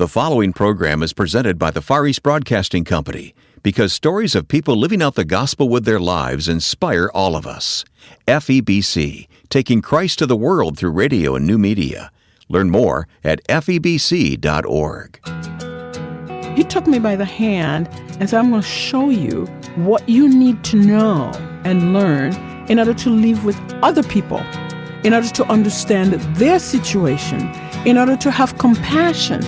The following program is presented by the Far East Broadcasting Company because stories of people living out the gospel with their lives inspire all of us. FEBC, taking Christ to the world through radio and new media. Learn more at FEBC.org. He took me by the hand and said, I'm going to show you what you need to know and learn in order to live with other people, in order to understand their situation, in order to have compassion.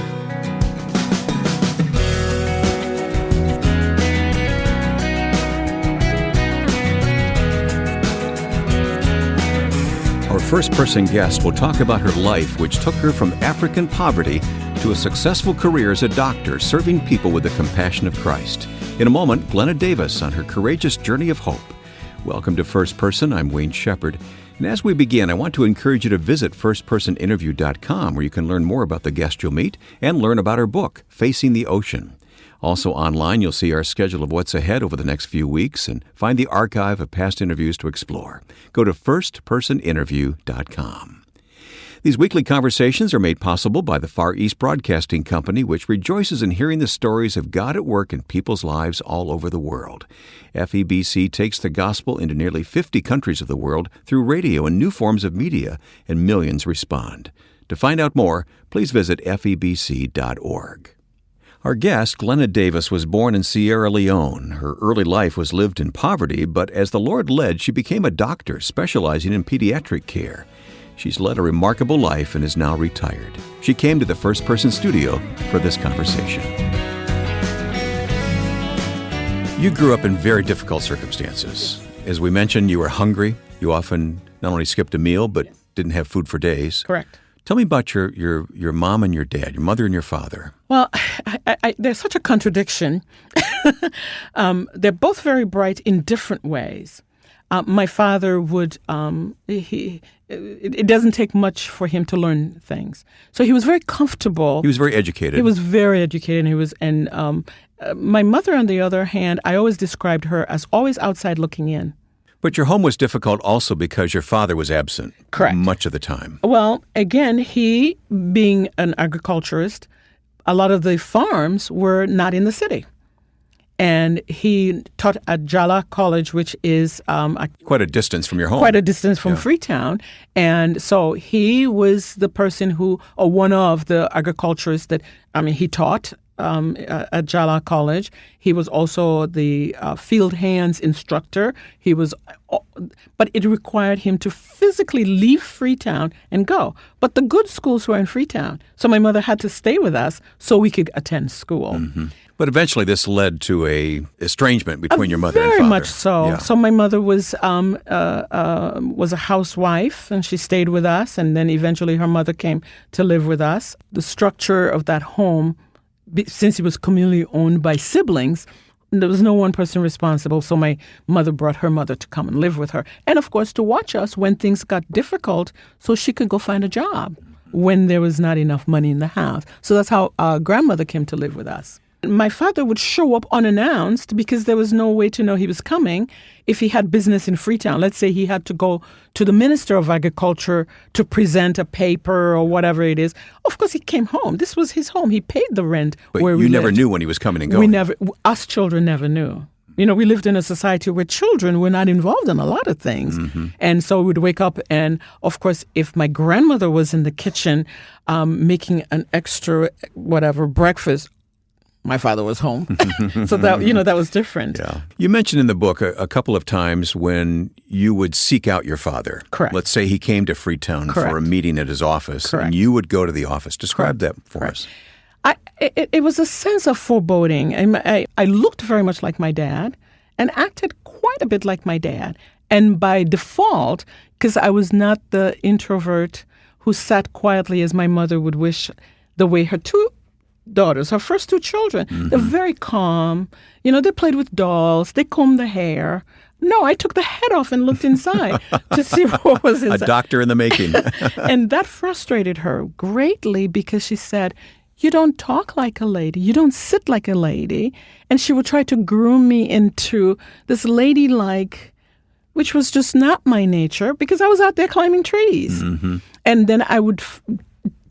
Our first-person guest will talk about her life, which took her from African poverty to a successful career as a doctor, serving people with the compassion of Christ. In a moment, Glena Davies on her courageous journey of hope. Welcome to First Person. I'm Wayne Shepherd. And as we begin, I want to encourage you to visit firstpersoninterview.com, where you can learn more about the guest you'll meet and learn about her book, Facing the Ocean. Also online, you'll see our schedule of what's ahead over the next few weeks and find the archive of past interviews to explore. Go to firstpersoninterview.com. These weekly conversations are made possible by the Far East Broadcasting Company, which rejoices in hearing the stories of God at work in people's lives all over the world. FEBC takes the gospel into nearly 50 countries of the world through radio and new forms of media, and millions respond. To find out more, please visit FEBC.org. Our guest, Glena Davies, was born in Sierra Leone. Her early life was lived in poverty, but as the Lord led, she became a doctor specializing in pediatric care. She's led a remarkable life and is now retired. She came to the First Person studio for this conversation. You grew up in very difficult circumstances. As we mentioned, you were hungry. You often not only skipped a meal, but didn't have food for days. Correct. Tell me about your mom and your dad, your mother and your father. Well, there's such a contradiction. They're both very bright in different ways. My father would, it doesn't take much for him to learn things. So he was very comfortable. He was very educated. He was very educated. My mother, on the other hand, I always described her as always outside looking in. But your home was difficult also because your father was absent. Correct. Much of the time. Well, again, he, being an agriculturist, a lot of the farms were not in the city. And he taught at Jala College, which is quite a distance from your home. Quite a distance from Freetown. And so he was the person who, or one of the agriculturists that, he taught at Jala College. He was also the field hands instructor. But it required him to physically leave Freetown and go. But the good schools were in Freetown. So my mother had to stay with us so we could attend school. Mm-hmm. But eventually this led to a estrangement between your mother and father. Very much so. Yeah. So my mother was a housewife, and she stayed with us. And then eventually her mother came to live with us. The structure of that home, since it was communally owned by siblings, there was no one person responsible, so my mother brought her mother to come and live with her. And, of course, to watch us when things got difficult so she could go find a job when there was not enough money in the house. So that's how our grandmother came to live with us. My father would show up unannounced because there was no way to know he was coming if he had business in Freetown. Let's say he had to go to the Minister of Agriculture to present a paper or whatever it is. Of course, he came home. This was his home. He paid the rent where we lived. But you never knew when he was coming and going. Us children never knew. We lived in a society where children were not involved in a lot of things. Mm-hmm. And so we'd wake up and, of course, if my grandmother was in the kitchen making an extra breakfast, my father was home. So that was different. Yeah. You mentioned in the book a couple of times when you would seek out your father. Correct. Let's say he came to Freetown for a meeting at his office. Correct. And you would go to the office. Describe that for us. It was a sense of foreboding. I looked very much like my dad and acted quite a bit like my dad. And by default, because I was not the introvert who sat quietly as my mother would wish, the way her two daughters, her first two children, they're very calm. They played with dolls. They combed the hair. No, I took the head off and looked inside to see what was inside. A doctor in the making. And that frustrated her greatly because she said, you don't talk like a lady. You don't sit like a lady. And she would try to groom me into this ladylike, which was just not my nature because I was out there climbing trees. Mm-hmm. And then I would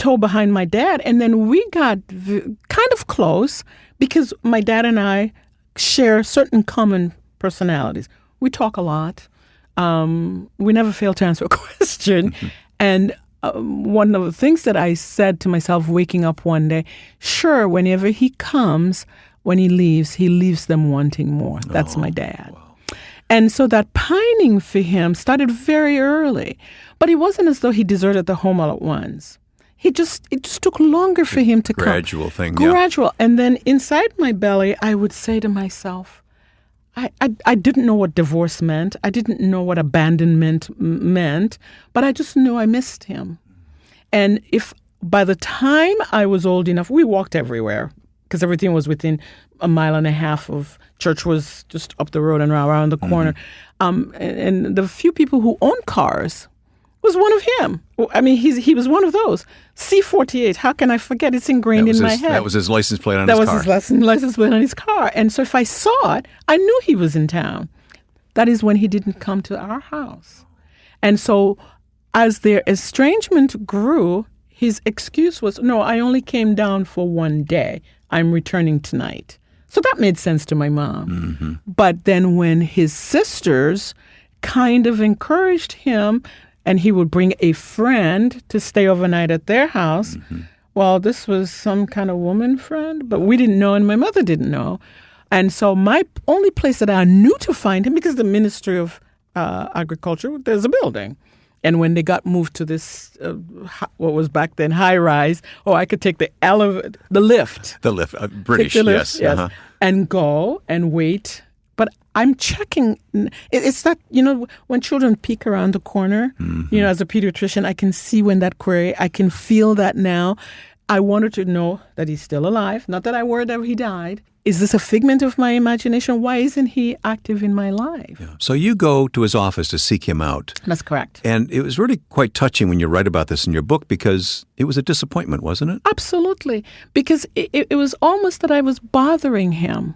tiptoe behind my dad. And then we got kind of close because my dad and I share certain common personalities. We talk a lot. We never fail to answer a question. And one of the things that I said to myself waking up one day, sure, whenever he comes, when he leaves them wanting more. That's my dad. Wow. And so that pining for him started very early. But it wasn't as though he deserted the home all at once. It just took longer for him to come. Gradual thing, Gradual. Yeah. And then inside my belly, I would say to myself, I didn't know what divorce meant. I didn't know what abandonment meant, but I just knew I missed him. And if by the time I was old enough, we walked everywhere because everything was within a mile and a half of church was just up the road and around the corner. And the few people who owned cars was one of him. I mean, he was one of those. C48, how can I forget? It's ingrained in my head. That was his license plate on his car. That was his license plate on his car. And so if I saw it, I knew he was in town. That is when he didn't come to our house. And so as their estrangement grew, his excuse was, no, I only came down for one day. I'm returning tonight. So that made sense to my mom. Mm-hmm. But then when his sisters kind of encouraged him, and he would bring a friend to stay overnight at their house. Mm-hmm. Well, this was some kind of woman friend, but we didn't know, and my mother didn't know. And so my only place that I knew to find him, because the Ministry of Agriculture, there's a building. And when they got moved to this, what was back then high rise, I could take the lift. The lift, British, the lift, yes. Uh-huh. And go and wait. But I'm checking. It's that, when children peek around the corner, as a pediatrician, I can see when that query, I can feel that now. I wanted to know that he's still alive. Not that I worried that he died. Is this a figment of my imagination? Why isn't he active in my life? Yeah. So you go to his office to seek him out. That's correct. And it was really quite touching when you write about this in your book because it was a disappointment, wasn't it? Absolutely. Because it was almost that I was bothering him.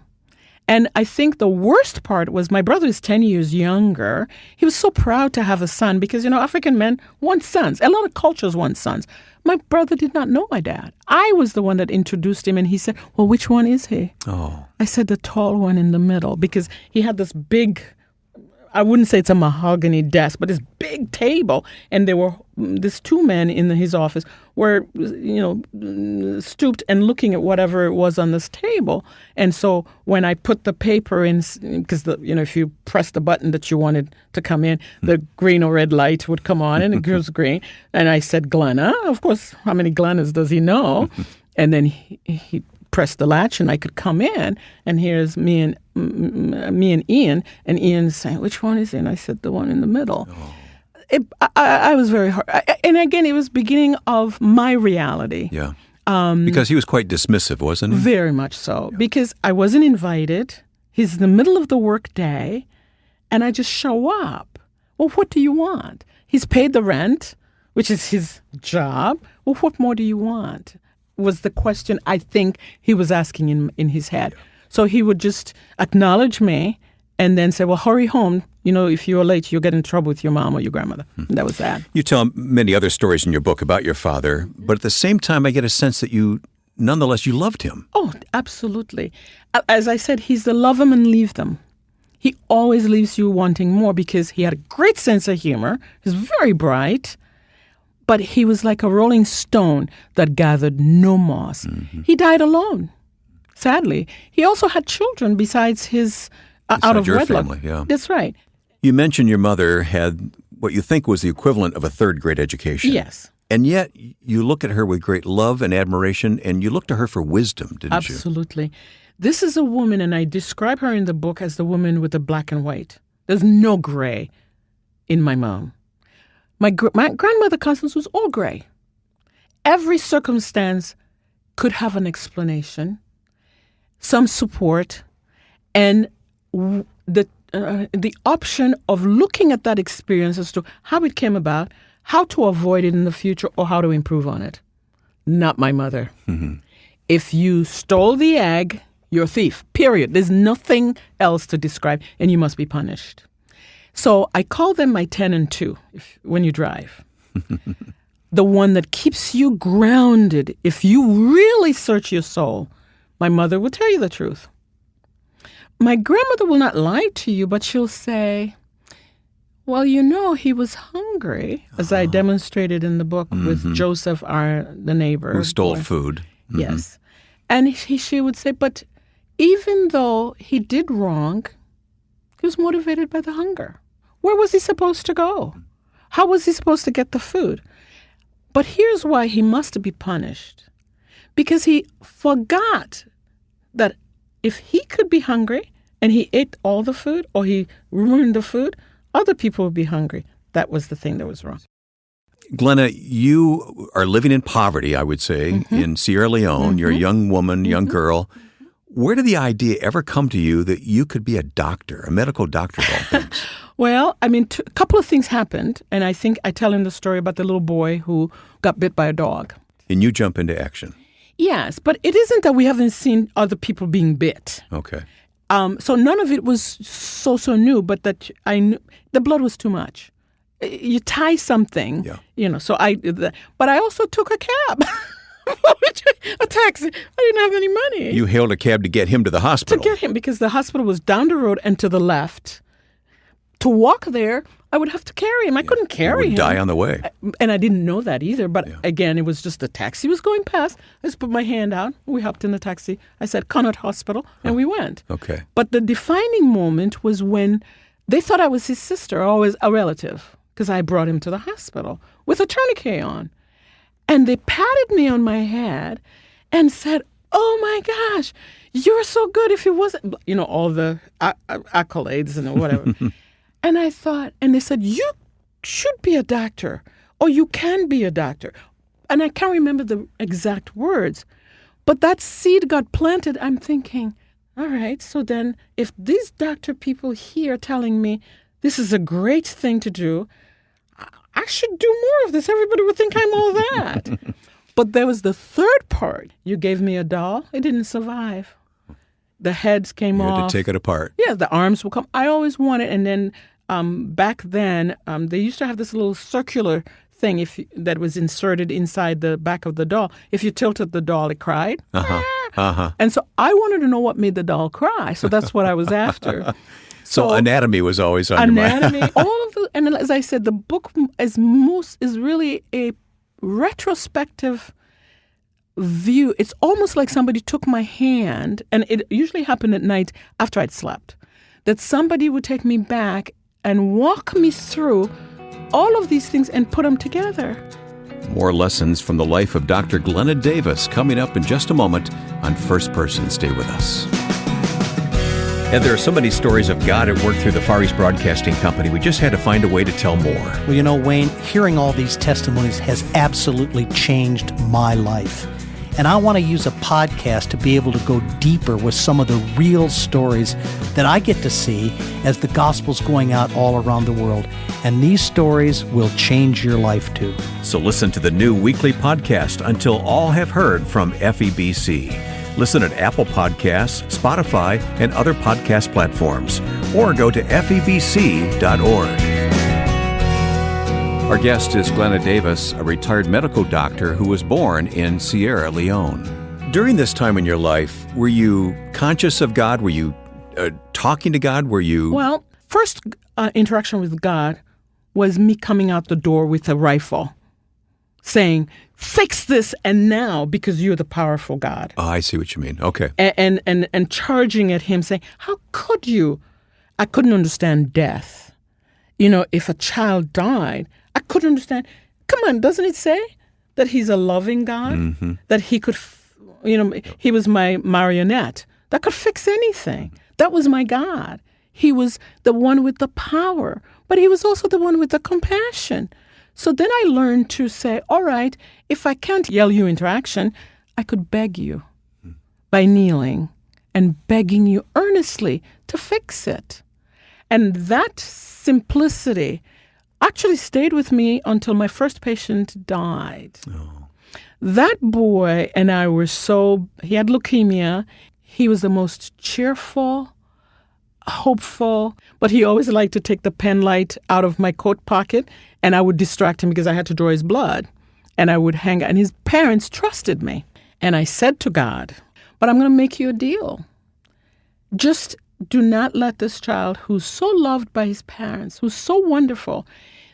And I think the worst part was my brother is 10 years younger. He was so proud to have a son because, African men want sons. A lot of cultures want sons. My brother did not know my dad. I was the one that introduced him, and he said, well, which one is he? Oh. I said, the tall one in the middle, because he had this big, I wouldn't say it's a mahogany desk, but this big table, and there were these two men in his office were, stooped and looking at whatever it was on this table. And so when I put the paper in, because if you press the button that you wanted to come in, the green or red light would come on, and it goes green. And I said, Glena. Of course, how many Glenas does he know? And then he pressed the latch, and I could come in. And here's me and Ian, and Ian's saying, which one is it? And I said, the one in the middle. Oh. I was very hard. And again, it was beginning of my reality. Yeah. Because he was quite dismissive, wasn't he? Very much so. Yeah. Because I wasn't invited. He's in the middle of the work day, and I just show up. Well, what do you want? He's paid the rent, which is his job. Well, what more do you want? Was the question I think he was asking in his head. Yeah. So he would just acknowledge me and then say, well, hurry home. If you're late, you'll get in trouble with your mom or your grandmother. And that was that. You tell many other stories in your book about your father, but at the same time, I get a sense that nonetheless, you loved him. Oh, absolutely. As I said, he's the love them and leave them. He always leaves you wanting more because he had a great sense of humor. He was very bright, but he was like a rolling stone that gathered no moss. Mm-hmm. He died alone, sadly. He also had children besides his out of your wedlock. Family, yeah. That's right. You mentioned your mother had what you think was the equivalent of a third-grade education. Yes. And yet you look at her with great love and admiration, and you look to her for wisdom, didn't you? Absolutely. This is a woman, and I describe her in the book as the woman with the black and white. There's no gray in my mom. My grandmother Constance was all gray. Every circumstance could have an explanation, some support, and the option of looking at that experience as to how it came about, how to avoid it in the future, or how to improve on it. Not my mother. Mm-hmm. If you stole the egg, you're a thief, period. There's nothing else to describe, and you must be punished. So I call them my 10 and 2 when you drive. the one that keeps you grounded, if you really search your soul, my mother will tell you the truth. My grandmother will not lie to you, but she'll say, well, he was hungry, as I demonstrated in the book with Joseph, the neighbor. Who stole food. Mm-hmm. Yes. And she would say, but even though he did wrong, he was motivated by the hunger. Where was he supposed to go? How was he supposed to get the food? But here's why he must be punished. Because he forgot that if he could be hungry and he ate all the food or he ruined the food, other people would be hungry. That was the thing that was wrong. Glena, you are living in poverty, I would say, in Sierra Leone. You're a young woman, young girl. Where did the idea ever come to you that you could be a doctor, a medical doctor of all things? Well, a couple of things happened, and I think I tell in the story about the little boy who got bit by a dog. And you jump into action. Yes, but it isn't that we haven't seen other people being bit. Okay. So none of it was so new, but that I knew the blood was too much. You tie something, but I also took a cab, a taxi. I didn't have any money. You hailed a cab to get him to the hospital. To get him, because the hospital was down the road and to the left. To walk there, I would have to carry him. I couldn't carry him. He would die on the way. And I didn't know that either. But again, it was just the taxi was going past. I just put my hand out. We hopped in the taxi. I said, Connaught Hospital, and we went. Okay. But the defining moment was when they thought I was his sister, always a relative, because I brought him to the hospital with a tourniquet on. And they patted me on my head and said, oh, my gosh, you're so good. If it wasn't, all the accolades and whatever. And I thought, and they said, you should be a doctor, or you can be a doctor. And I can't remember the exact words, but that seed got planted. I'm thinking, all right, so then if these doctor people here are telling me this is a great thing to do, I should do more of this. Everybody would think I'm all that. But there was the third part. You gave me a doll. It didn't survive. The heads came off. You had to take it apart. Yeah, the arms will come. I always wanted, and then back then, they used to have this little circular thing that was inserted inside the back of the doll. If you tilted the doll, it cried. And so I wanted to know what made the doll cry. So that's what I was after. So anatomy was always on your mind. Anatomy, all of the, and as I said, the book is really a retrospective view. It's almost like somebody took my hand, and it usually happened at night after I'd slept, that somebody would take me back and walk me through all of these things and put them together. More lessons from the life of Dr. Glena Davies coming up in just a moment on First Person. Stay with us. And there are so many stories of God at work through the Far East Broadcasting Company. We just had to find a way to tell more. Well, Wayne, hearing all these testimonies has absolutely changed my life. And I want to use a podcast to be able to go deeper with some of the real stories that I get to see as the gospel's going out all around the world. And these stories will change your life too. So listen to the new weekly podcast, Until All Have Heard, from FEBC. Listen at Apple Podcasts, Spotify, and other podcast platforms. Or go to febc.org. Our guest is Glena Davies, a retired medical doctor who was born in Sierra Leone. During this time in your life, were you conscious of God? Were you talking to God? Were you... Well, first interaction with God was me coming out the door with a rifle, saying, fix this and now, because you're the powerful God. Oh, I see what you mean. Okay. And charging at him, saying, how could you? I couldn't understand death. If a child died, I couldn't understand. Come on, doesn't it say that he's a loving God? Mm-hmm. That he could, he was my marionette that could fix anything. That was my God. He was the one with the power, but he was also the one with the compassion. So then I learned to say, all right, if I can't yell you into action, I could beg you by kneeling and begging you earnestly to fix it. And that simplicity actually stayed with me until my first patient died. Oh. That boy and I were he had leukemia. He was the most cheerful, hopeful, but he always liked to take the pen light out of my coat pocket, and I would distract him because I had to draw his blood. And I would hang out. And his parents trusted me. And I said to God, but I'm going to make you a deal. Just do not let this child who's so loved by his parents, who's so wonderful,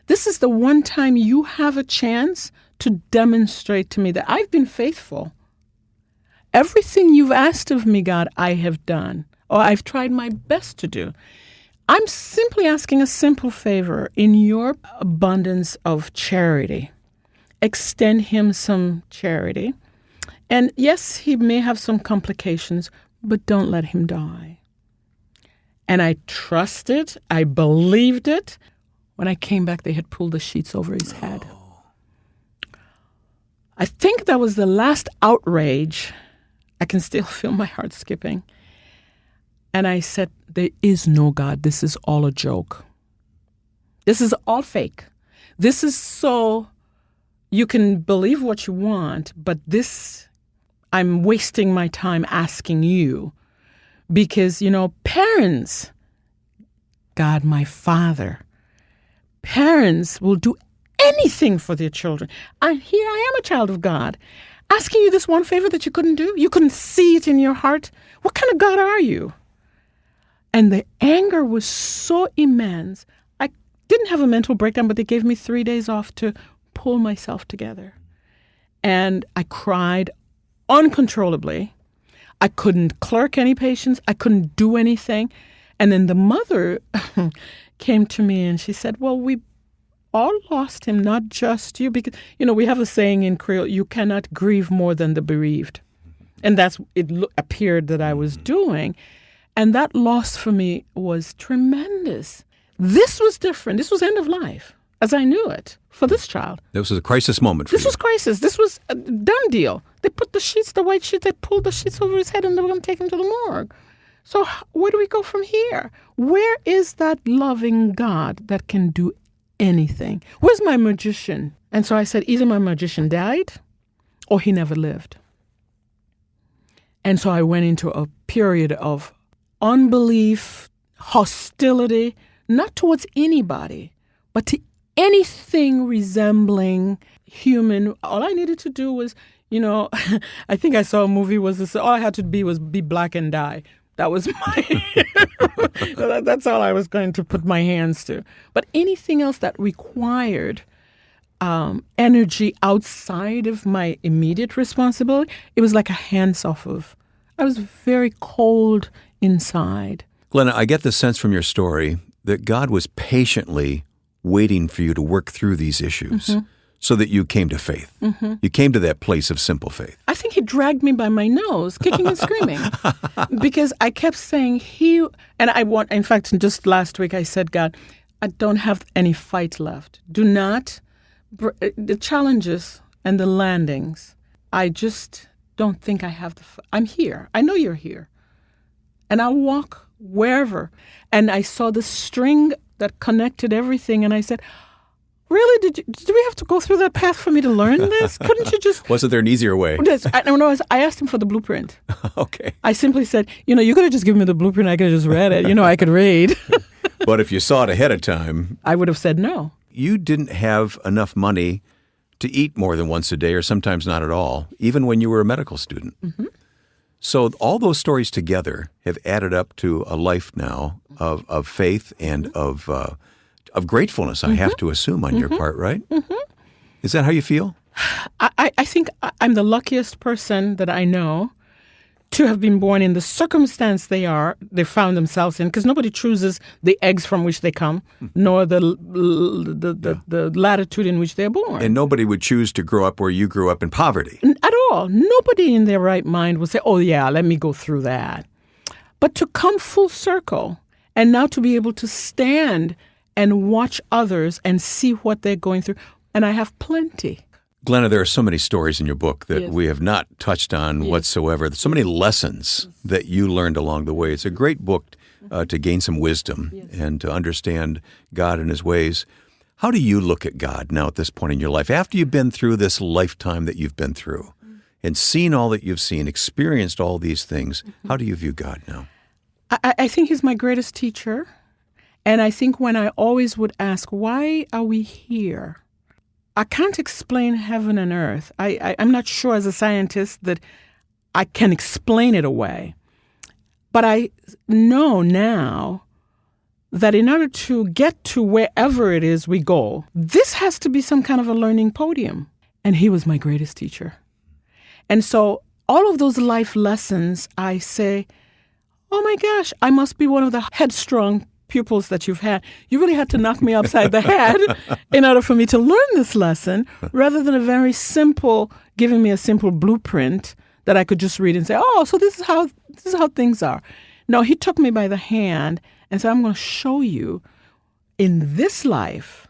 this is the one time you have a chance to demonstrate to me that I've been faithful. Everything you've asked of me, God, I have done, or I've tried my best to do. I'm simply asking a simple favor. In your abundance of charity, extend him some charity. And yes, he may have some complications, but don't let him die. And I trusted, I believed it. When I came back, they had pulled the sheets over his head. I think that was the last outrage. I can still feel my heart skipping. And I said, there is no God. This is all a joke. This is all fake. This is so you can believe what you want, but this, I'm wasting my time asking you. Because, parents, God, my Father, parents will do anything for their children. And here I am, a child of God, asking you this one favor that you couldn't do. You couldn't see it in your heart. What kind of God are you? And the anger was so immense. I didn't have a mental breakdown, but they gave me 3 days off to pull myself together. And I cried uncontrollably. I couldn't clerk any patients. I couldn't do anything. And then the mother came to me and she said, well, we all lost him, not just you. Because, we have a saying in Creole, you cannot grieve more than the bereaved. And that's it appeared that I was doing. And that loss for me was tremendous. This was different. This was end of life, as I knew it, for this child. This was a crisis moment for you. This was crisis. This was a done deal. They put the white sheet, they pulled the sheets over his head, and they were going to take him to the morgue. So where do we go from here? Where is that loving God that can do anything? Where's my magician? And so I said, either my magician died or he never lived. And so I went into a period of unbelief, hostility, not towards anybody, but to anything resembling human. All I needed to do was, I think I saw a movie all I had to be was be black and die. That was that's all I was going to put my hands to. But anything else that required energy outside of my immediate responsibility, it was like a hands off of. I was very cold inside. Glena, I get the sense from your story that God was patiently waiting for you to work through these issues so that you came to faith. You came to that place of simple faith. I think he dragged me by my nose, kicking and screaming, because I kept saying in fact, just last week I said, God, I don't have any fight left. Do not, the challenges and the landings, I just don't think I have I'm here. I know you're here. And I'll walk wherever. And I saw the string that connected everything, and I said, really? Did we have to go through that path for me to learn this? Couldn't you just... Wasn't there an easier way? I asked him for the blueprint. Okay. I simply said, you could have just given me the blueprint. I could have just read it. I could read. But if you saw it ahead of time... I would have said no. You didn't have enough money to eat more than once a day, or sometimes not at all, even when you were a medical student. So all those stories together have added up to a life now of faith and of gratefulness, I have to assume, on your part, right? Is that how you feel? I think I'm the luckiest person that I know to have been born in the circumstance they found themselves in, because nobody chooses the eggs from which they come, nor the latitude in which they're born. And nobody would choose to grow up where you grew up in poverty. At all. Nobody in their right mind would say, oh yeah, let me go through that. But to come full circle and now to be able to stand and watch others and see what they're going through, and I have plenty. Glena, there are so many stories in your book that we have not touched on whatsoever. There's so many lessons that you learned along the way. It's a great book to gain some wisdom and to understand God and His ways. How do you look at God now at this point in your life, after you've been through this lifetime that you've been through and seen all that you've seen, experienced all these things? How do you view God now? I think He's my greatest teacher. And I think when I always would ask, why are we here? I can't explain heaven and earth. I'm not sure as a scientist that I can explain it away. But I know now that in order to get to wherever it is we go, this has to be some kind of a learning podium. And he was my greatest teacher. And so all of those life lessons, I say, oh my gosh, I must be one of the headstrong pupils that you've had. You really had to knock me upside the head in order for me to learn this lesson, rather than a very simple, giving me a simple blueprint that I could just read and say, oh, so this is how things are. No, he took me by the hand and said, I'm going to show you in this life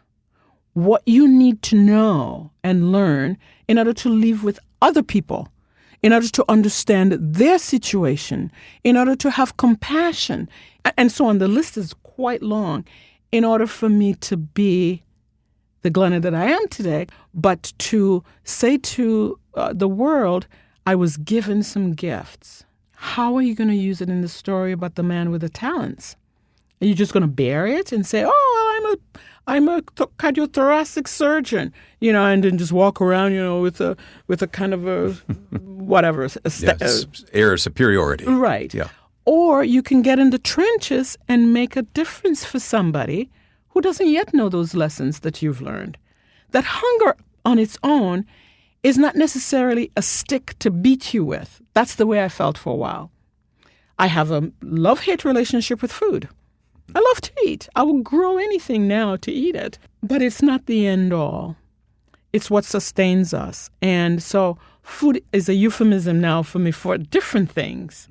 what you need to know and learn in order to live with other people, in order to understand their situation, in order to have compassion, and so on. The list is quite long in order for me to be the Glena that I am today, but to say to the world, I was given some gifts. How are you going to use it in the story about the man with the talents? Are you just going to bury it and say, oh, well, I'm a cardiothoracic surgeon, and then just walk around, with a kind of a whatever. Air of superiority. Right. Yeah. Or you can get in the trenches and make a difference for somebody who doesn't yet know those lessons that you've learned. That hunger on its own is not necessarily a stick to beat you with. That's the way I felt for a while. I have a love-hate relationship with food. I love to eat. I will grow anything now to eat it. But it's not the end all. It's what sustains us. And so food is a euphemism now for me for different things,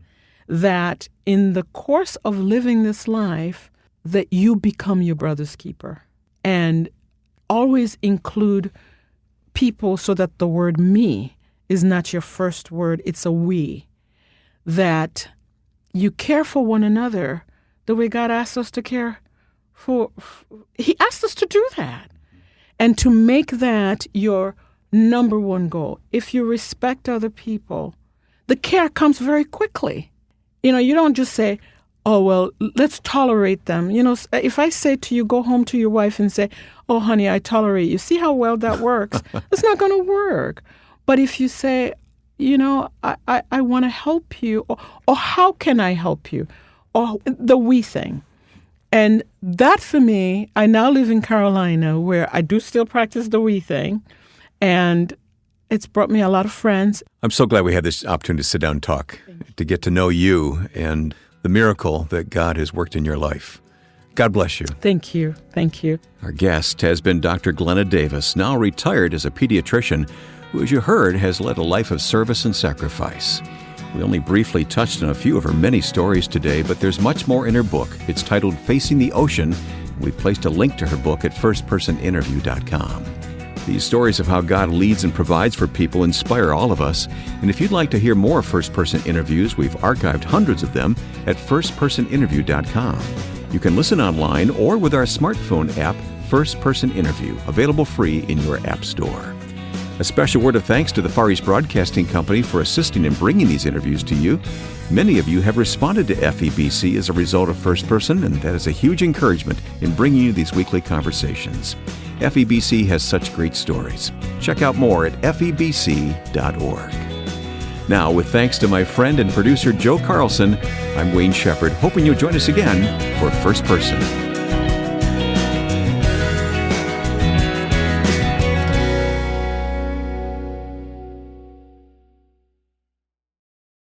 that in the course of living this life, that you become your brother's keeper. And always include people so that the word me is not your first word, it's a we. That you care for one another the way God asked us to care for. He asked us to do that. And to make that your number one goal. If you respect other people, the care comes very quickly. You don't just say, oh, well, let's tolerate them. If I say to you, go home to your wife and say, oh, honey, I tolerate you. See how well that works? It's not going to work. But if you say, I want to help you, or how can I help you? Or the we thing. And that for me, I now live in Carolina where I do still practice the we thing. And it's brought me a lot of friends. I'm so glad we had this opportunity to sit down and talk, to get to know you and the miracle that God has worked in your life. God bless you. Thank you. Thank you. Our guest has been Dr. Glena Davies, now retired as a pediatrician, who, as you heard, has led a life of service and sacrifice. We only briefly touched on a few of her many stories today, but there's much more in her book. It's titled Facing the Ocean. We've placed a link to her book at firstpersoninterview.com. These stories of how God leads and provides for people inspire all of us. And if you'd like to hear more first-person interviews, we've archived hundreds of them at firstpersoninterview.com. You can listen online or with our smartphone app, First Person Interview, available free in your app store. A special word of thanks to the Far East Broadcasting Company for assisting in bringing these interviews to you. Many of you have responded to FEBC as a result of First Person, and that is a huge encouragement in bringing you these weekly conversations. FEBC has such great stories. Check out more at febc.org. Now, with thanks to my friend and producer Joe Carlson, I'm Wayne Shepherd, hoping you'll join us again for First Person.